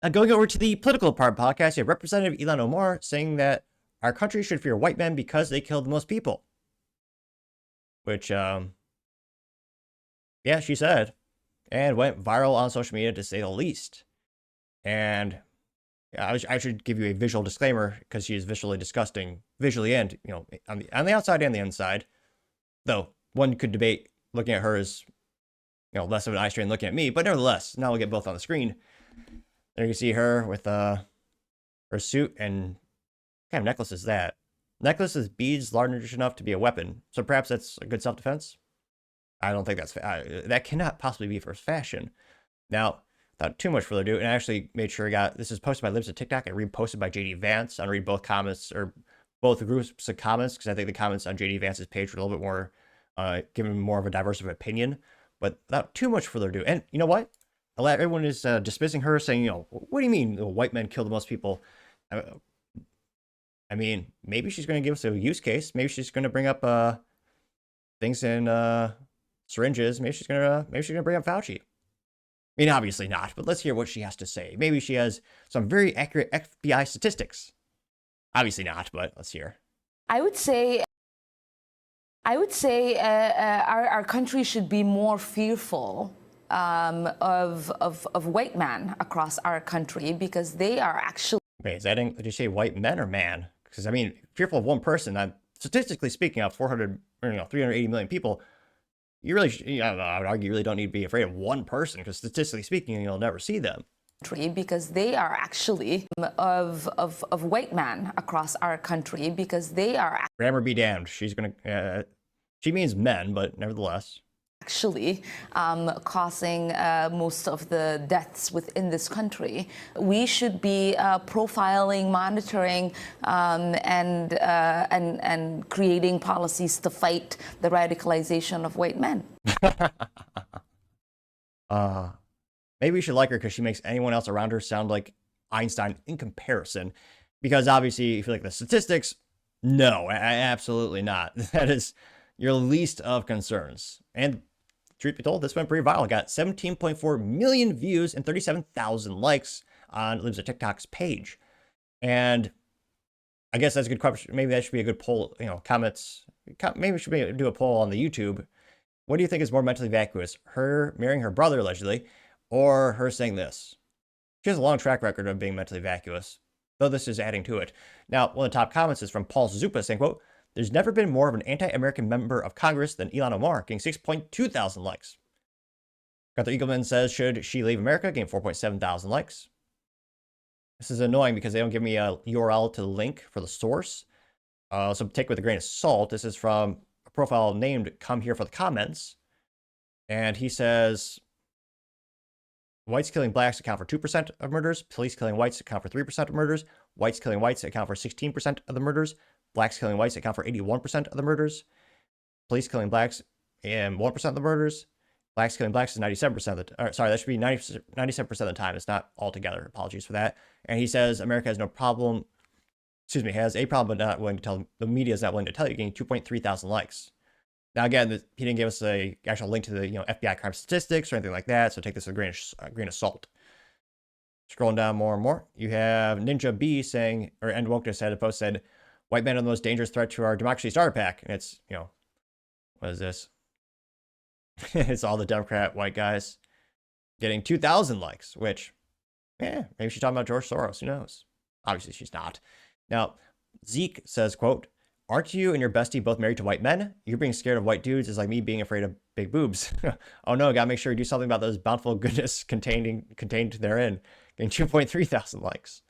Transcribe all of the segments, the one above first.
Going over to the political part podcast, you have Representative lhan Omar saying that our country should fear white men because they killed the most people. Which, yeah, she said, and went viral on social media to say the least. And yeah, I should give you a visual disclaimer because she is visually disgusting, visually and on the outside and the inside. Though one could debate looking at her as less of an eye strain looking at me, but nevertheless, now we'll get both on the screen. There you can see her with her suit, and what kind of necklace is that? Necklace is beads large enough to be a weapon, so perhaps that's a good self-defense. I don't think that's that cannot possibly be for fashion. Now, without too much further ado, and I actually made sure I got this is posted by Libs of TikTok and reposted by JD Vance. I'll read both comments or both groups of comments because I think the comments on JD Vance's page were a little bit more giving more of a diverse of opinion. But without too much further ado, and you know what? Everyone is dismissing her, saying, what do you mean white men kill the most people? I mean, maybe she's going to give us a use case. Maybe she's going to bring up things in syringes. Maybe she's going to bring up Fauci. I mean, obviously not, but let's hear what she has to say. Maybe she has some very accurate FBI statistics. Obviously not, but let's hear. I would say our country should be more fearful of white men across our country because they are actually. Wait, did you say white men or man? Because I mean, fearful of one person. Statistically speaking, out 380 million people, you really, I would argue, you really don't need to be afraid of one person because statistically speaking, you'll never see them. Because they are actually of white men across our country because they are. Grammar be damned. She's gonna. She means men, but nevertheless. Actually causing most of the deaths within this country. We should be profiling, monitoring, and creating policies to fight the radicalization of white men. Maybe we should like her because she makes anyone else around her sound like Einstein in comparison. Because obviously, if you like the statistics, no, absolutely not. That is your least of concerns. And truth be told, this went pretty viral. Got 17.4 million views and 37,000 likes on Libs of TikTok's page. And I guess that's a good question. Maybe that should be a good poll, comments. Maybe we should do a poll on the YouTube. What do you think is more mentally vacuous? Her marrying her brother, allegedly, or her saying this? She has a long track record of being mentally vacuous, though this is adding to it. Now, one of the top comments is from Paul Zupa saying, quote, "There's never been more of an anti-American member of Congress than lhan Omar, getting 6.2 thousand likes." Gunther Eagleman says, "Should she leave America?" Getting 4.7 thousand likes. This is annoying because they don't give me a URL to the link for the source. So take it with a grain of salt. This is from a profile named Come Here for the Comments. And he says, whites killing blacks account for 2% of murders. Police killing whites account for 3% of murders. Whites killing whites account for 16% of the murders. Blacks killing whites account for 81% of the murders. Police killing blacks and 1% of the murders. Blacks killing blacks is 97% of the sorry, that should be 97% of the time. It's not altogether. Apologies for that. And he says America has no problem, has a problem, but not willing to tell, the media is not willing to tell you, getting 2.3 thousand likes. Now, again, he didn't give us a actual link to the FBI crime statistics or anything like that, so take this with a grain of salt. Scrolling down more and more, you have Ninja B saying, or End Wokeness had a post said, "White men are the most dangerous threat to our democracy starter pack." And it's, what is this? It's all the Democrat white guys getting 2,000 likes, which, maybe she's talking about George Soros. Who knows? Obviously, she's not. Now, Zeke says, quote, "Aren't you and your bestie both married to white men? You being scared of white dudes is like me being afraid of big boobs." Oh no, gotta make sure you do something about those bountiful goodness contained therein. Getting 2.3 thousand likes.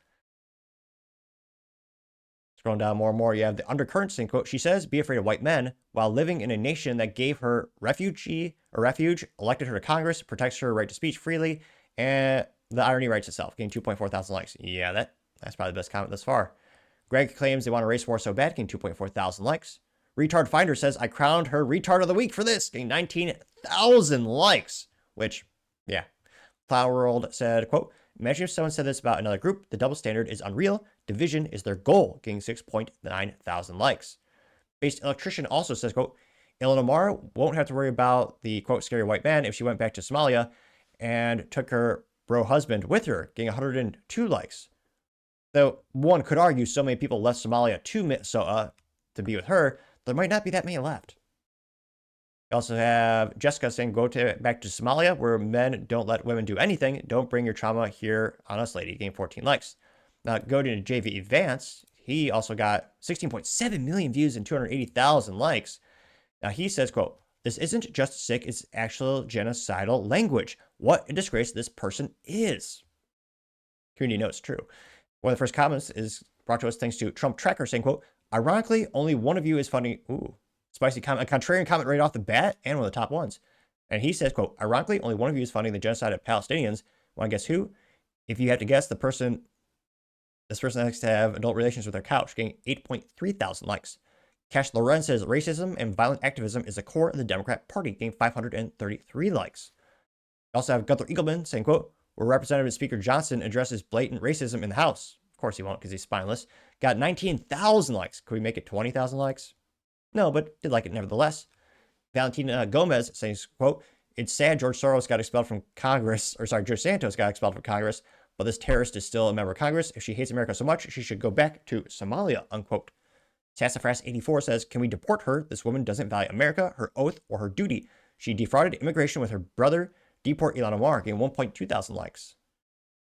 Scrolling down more and more, you have the undercurrents saying, quote, "She says, be afraid of white men while living in a nation that gave her refuge, elected her to Congress, protects her right to speech freely, and the irony writes itself." Getting 2.4 thousand likes. Yeah, that's probably the best comment thus far. Greg claims they want a race war so bad, getting 2.4 thousand likes. Retard Finder says, "I crowned her retard of the week for this," getting 19,000 likes, which, yeah. Flower World said, quote, "Imagine if someone said this about another group. The double standard is unreal. Division is their goal," getting 6.9 thousand likes. Based Electrician also says, quote, "lhan Omar won't have to worry about the, quote, scary white man if she went back to Somalia and took her bro husband with her, getting 102 likes. Though one could argue so many people left Somalia to Minnesota to be with her, there might not be that many left. You also have Jessica saying, back to Somalia, where men don't let women do anything. Don't bring your trauma here on us, lady. Getting 14 likes. Now, go to JV Vance. He also got 16.7 million views and 280,000 likes. Now, he says, quote, this isn't just sick, it's actual genocidal language. What a disgrace this person is. Community knows it's true. One of the first comments is brought to us thanks to Trump Tracker saying, quote, ironically, only one of you is funding, spicy comment, a contrarian comment right off the bat, and one of the top ones. And he says, quote, ironically, only one of you is funding the genocide of Palestinians. Want to guess who? If you had to guess, this person likes to have adult relations with their couch, getting 8.3 thousand likes. Cash Loren says racism and violent activism is the core of the Democrat Party, getting 533 likes. We also have Gunther Eagleman saying, quote, where Representative Speaker Johnson addresses blatant racism in the House. Of course he won't because he's spineless. Got 19,000 likes. Could we make it 20,000 likes? No, but did like it nevertheless. Valentina Gomez says, quote, it's sad George Santos got expelled from Congress, but this terrorist is still a member of Congress. If she hates America so much, she should go back to Somalia, unquote. Sassafras84 says, can we deport her? This woman doesn't value America, her oath, or her duty. She defrauded immigration with her brother. Deport Ilhan Omar, getting 1.2 thousand likes.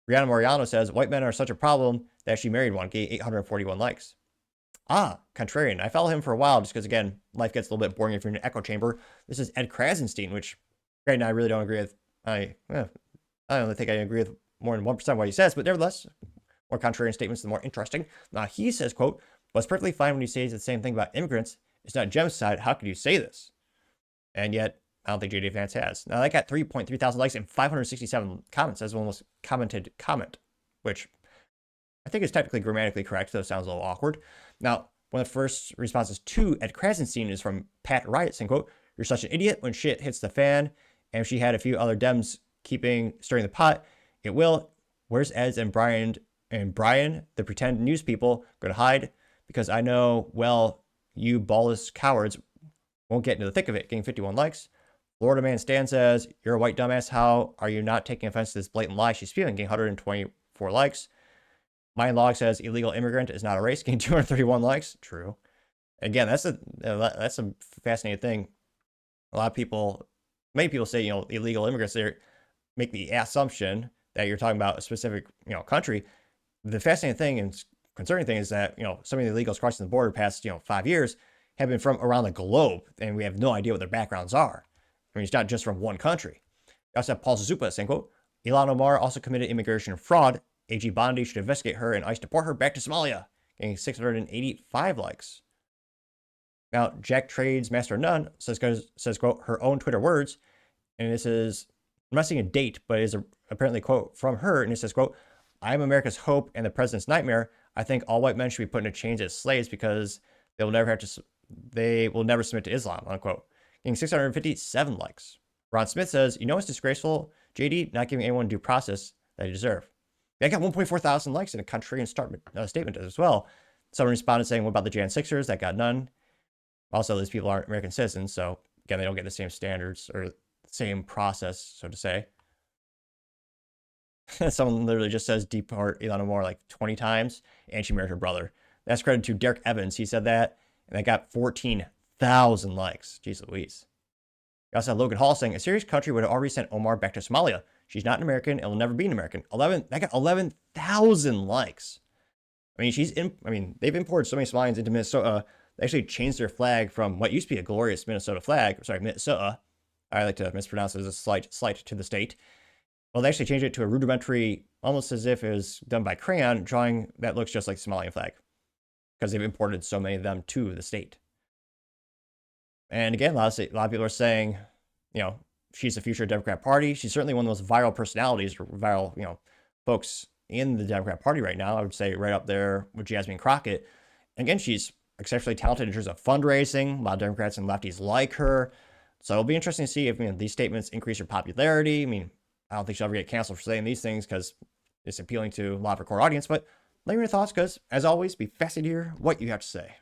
Brianna Moriano says, white men are such a problem that she married one, getting 841 likes. Contrarian. I follow him for a while just because, again, life gets a little bit boring if you're in an echo chamber. This is Ed Krasenstein, which right now I really don't agree with. I don't think I agree with more than 1% of what he says, but nevertheless, more contrarian statements, the more interesting. He says, quote, well, it's perfectly fine when you say the same thing about immigrants. It's not genocide. How could you say this? And yet, I don't think JD Vance has. Now, that got 3.3 thousand likes and 567 comments as one most commented comment, which I think is technically grammatically correct, though it sounds a little awkward. Now, one of the first responses to Ed Krasenstein is from Pat Riot saying, quote, you're such an idiot when shit hits the fan. And if she had a few other Dems stirring the pot, it will. Where's Ed and Brian, the pretend news people, going to hide? Because I know, well, you ballless cowards won't get into the thick of it, getting 51 likes. Florida Man Stan says, you're a white dumbass. How are you not taking offense to this blatant lie she's spewing? Getting 124 likes. Mine Log says, illegal immigrant is not a race. Getting 231 likes. True. Again, that's a fascinating thing. Many people say, illegal immigrants, they make the assumption that you're talking about a specific, country. The fascinating thing and concerning thing is that, some of the illegals crossing the border past, 5 years have been from around the globe, and we have no idea what their backgrounds are. I mean, it's not just from one country. We also have Paul Zupa saying, quote, Ilhan Omar also committed immigration fraud. AG Bondi should investigate her and ICE deport her back to Somalia, getting 685 likes. Now, Jack Trades Master None says, quote, her own Twitter words, and this is, I'm not seeing a date, but it is apparently a quote from her, and it says, quote, I am America's hope and the president's nightmare. I think all white men should be put into chains as slaves because they will never submit to Islam, unquote. Getting 657 likes. Ron Smith says, it's disgraceful, JD, not giving anyone due process that they deserve. They got 1.4 thousand likes in a contrarian statement as well. Someone responded saying, what about the Jan 6ers? That got none. Also, these people aren't American citizens, so again, they don't get the same standards or same process, so to say. Someone literally just says deport Ilhan Omar like 20 times, and she married her brother. That's credit to Derek Evans. He said that, and they got 14,000 likes. Jeez Louise. We also have Logan Hall saying, a serious country would have already sent Omar back to Somalia. She's not an American and will never be an American. That got 11,000 likes. I mean, they've imported so many Somalians into Minnesota. They actually changed their flag from what used to be a glorious Minnesota flag. Sorry, Minnesota. I like to mispronounce it as a slight to the state. Well, they actually changed it to a rudimentary, almost as if it was done by crayon, drawing that looks just like the Somalian flag. Because they've imported so many of them to the state. And again, a lot of people are saying, she's the future Democrat Party. She's certainly one of the most viral personalities, or viral, folks in the Democrat Party right now. I would say right up there with Jasmine Crockett. And again, she's exceptionally talented in terms of fundraising. A lot of Democrats and lefties like her. So it'll be interesting to see if these statements increase her popularity. I mean, I don't think she'll ever get canceled for saying these things because it's appealing to a lot of her core audience. But let me know your thoughts because, as always, be fascinated to hear what you have to say.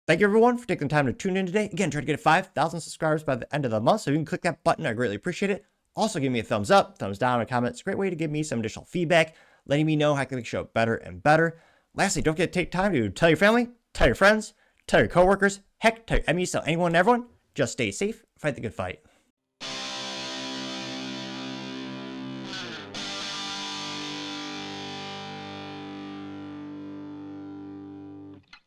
Thank you, everyone, for taking the time to tune in today. Again, try to get 5,000 subscribers by the end of the month, so you can click that button. I greatly appreciate it. Also, give me a thumbs up, thumbs down, and a comment. It's a great way to give me some additional feedback, letting me know how I can make the show better and better. Lastly, don't forget to take time to tell your family, tell your friends, tell your coworkers, heck, tell your enemies, tell anyone and everyone. Just stay safe, fight the good fight.